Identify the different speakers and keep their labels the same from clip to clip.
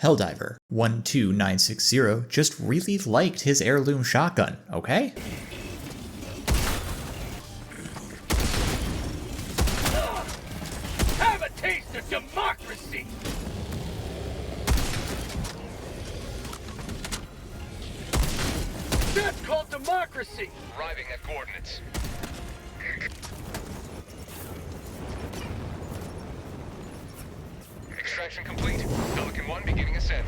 Speaker 1: Helldiver 12960 just really liked his heirloom shotgun, okay?
Speaker 2: Have a taste of democracy! That's called democracy!
Speaker 3: Arriving at coordinates. Extraction complete. Pelican 1 beginning ascent.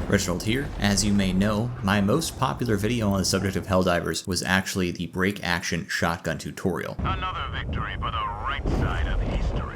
Speaker 1: Reginald here. As you may know, my most popular video on the subject of Helldivers was actually the break action shotgun tutorial.
Speaker 2: Another victory for the right side of history.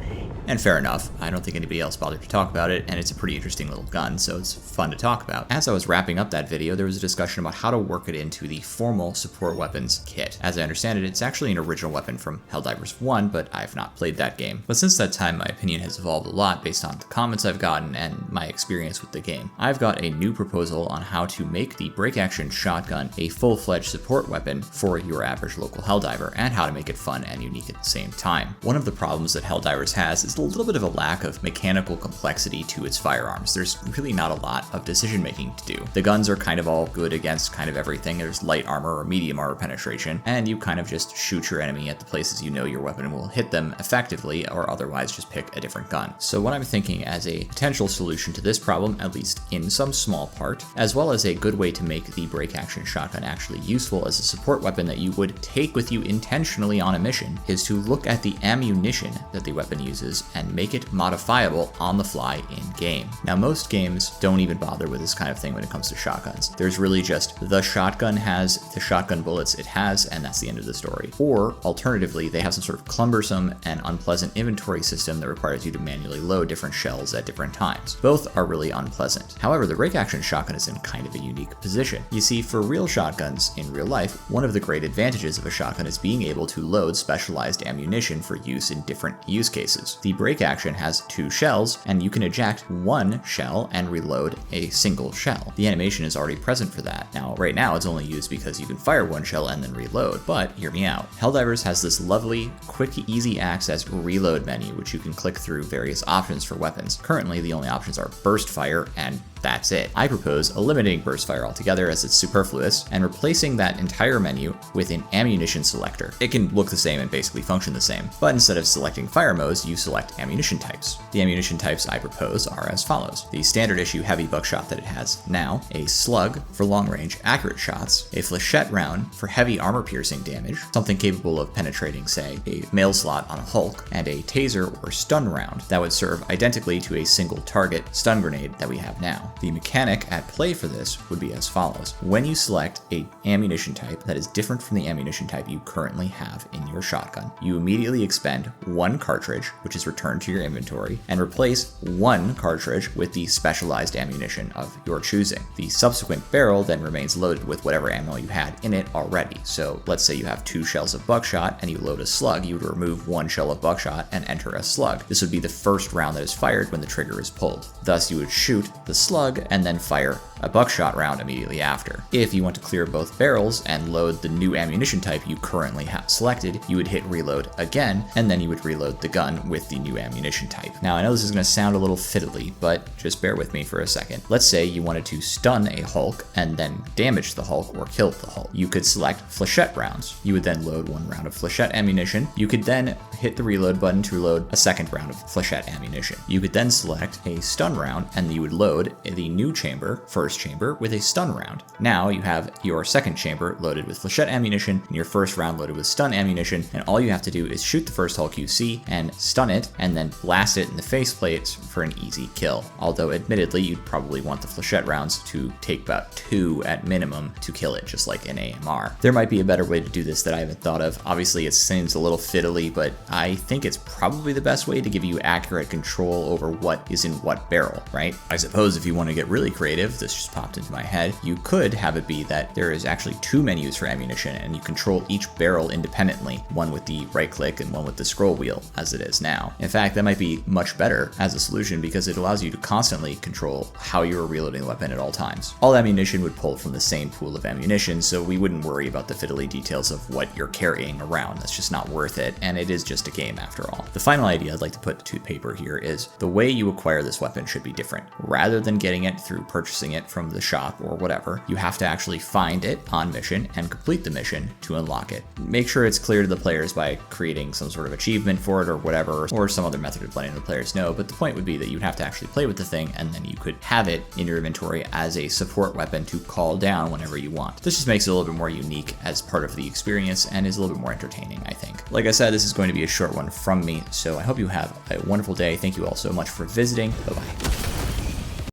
Speaker 1: And fair enough, I don't think anybody else bothered to talk about it, and it's a pretty interesting little gun, so it's fun to talk about. As I was wrapping up that video, there was a discussion about how to work it into the formal support weapons kit. As I understand it, it's actually an original weapon from Helldivers 1, but I've not played that game. But since that time, my opinion has evolved a lot based on the comments I've gotten and my experience with the game. I've got a new proposal on how to make the break action shotgun a full-fledged support weapon for your average local Helldiver, and how to make it fun and unique at the same time. One of the problems that Helldivers has is a little bit of a lack of mechanical complexity to its firearms. There's really not a lot of decision making to do. The guns are kind of all good against kind of everything. There's light armor or medium armor penetration, and you kind of just shoot your enemy at the places you know your weapon will hit them effectively, or otherwise just pick a different gun. So what I'm thinking as a potential solution to this problem, at least in some small part, as well as a good way to make the break action shotgun actually useful as a support weapon that you would take with you intentionally on a mission, is to look at the ammunition that the weapon uses and make it modifiable on the fly in game. Now, most games don't even bother with this kind of thing when it comes to shotguns. There's really just the shotgun has the shotgun bullets it has, and that's the end of the story. Or alternatively, they have some sort of cumbersome and unpleasant inventory system that requires you to manually load different shells at different times. Both are really unpleasant. However, the break action shotgun is in kind of a unique position. You see, for real shotguns in real life, one of the great advantages of a shotgun is being able to load specialized ammunition for use in different use cases. The break action has 2 shells, and you can eject 1 shell and reload a single shell. The animation is already present for that. Now, right now it's only used because you can fire 1 shell and then reload, but hear me out. Helldivers has this lovely, quick, easy access reload menu, which you can click through various options for weapons. Currently, the only options are burst fire and that's it. I propose eliminating burst fire altogether as it's superfluous and replacing that entire menu with an ammunition selector. It can look the same and basically function the same, but instead of selecting fire modes, you select ammunition types. The ammunition types I propose are as follows: the standard issue heavy buckshot that it has now, a slug for long range accurate shots, a flechette round for heavy armor piercing damage, something capable of penetrating, say, a mail slot on a Hulk, and a taser or stun round that would serve identically to a single target stun grenade that we have now. The mechanic at play for this would be as follows. When you select an ammunition type that is different from the ammunition type you currently have in your shotgun, you immediately expend 1 cartridge, which is returned to your inventory, and replace 1 cartridge with the specialized ammunition of your choosing. The subsequent barrel then remains loaded with whatever ammo you had in it already. So let's say you have 2 shells of buckshot and you load a slug, you would remove 1 shell of buckshot and enter a slug. This would be the first round that is fired when the trigger is pulled. Thus, you would shoot the slug and then fire a buckshot round immediately after. If you want to clear both barrels and load the new ammunition type you currently have selected, you would hit reload again, and then you would reload the gun with the new ammunition type. Now, I know this is going to sound a little fiddly, but just bear with me for a second. Let's say you wanted to stun a Hulk and then damage the Hulk or kill the Hulk. You could select flechette rounds. You would then load 1 round of flechette ammunition. You could then hit the reload button to load a second round of flechette ammunition. You could then select a stun round, and you would load the new chamber, first chamber, with a stun round. Now you have your second chamber loaded with flechette ammunition and your first round loaded with stun ammunition, and all you have to do is shoot the first Hulk you see and stun it, and then blast it in the faceplate for an easy kill. Although admittedly, you'd probably want the flechette rounds to take about 2 at minimum to kill it, just like an AMR. There might be a better way to do this that I haven't thought of. Obviously, it seems a little fiddly, but I think it's probably the best way to give you accurate control over what is in what barrel, right? I suppose if you want want to get really creative, this just popped into my head, you could have it be that there is actually 2 menus for ammunition and you control each barrel independently, one with the right click and one with the scroll wheel, as it is now. In fact, that might be much better as a solution because it allows you to constantly control how you are reloading the weapon at all times. All ammunition would pull from the same pool of ammunition, so we wouldn't worry about the fiddly details of what you're carrying around. That's just not worth it, and it is just a game after all. The final idea I'd like to put to paper here is the way you acquire this weapon should be different. Rather than getting it through purchasing it from the shop or whatever, you have to actually find it on mission and complete the mission to unlock it. Make sure it's clear to the players by creating some sort of achievement for it or whatever, or some other method of letting the players know, but the point would be that you'd have to actually play with the thing and then you could have it in your inventory as a support weapon to call down whenever you want. This just makes it a little bit more unique as part of the experience and is a little bit more entertaining, I think. Like I said, this is going to be a short one from me, so I hope you have a wonderful day. Thank you all so much for visiting. Bye-bye.